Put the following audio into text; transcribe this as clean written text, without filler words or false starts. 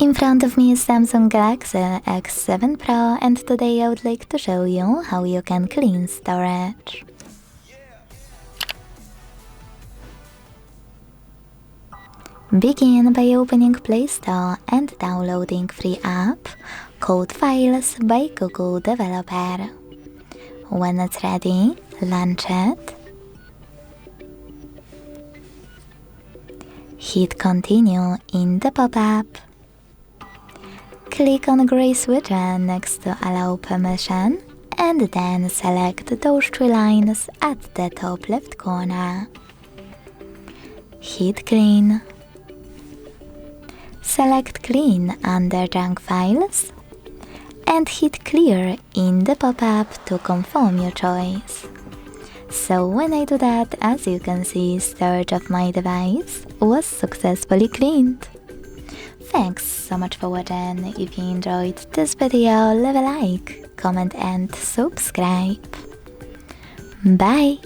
In front of me is Samsung Galaxy X7 Pro, and today I would like to show you how you can clean storage. Begin by opening Play Store and downloading free app called Files by Google Developer. When it's ready, launch it. Hit Continue in the pop-up. Click on gray switcher next to Allow Permission and then select those three lines at the top left corner. Hit Clean. Select Clean under Junk Files and hit Clear in the pop-up to confirm your choice. So when I do that, as you can see, storage of my device was successfully cleaned. Thanks so much for watching. If you enjoyed this video, leave a like, comment and subscribe. Bye!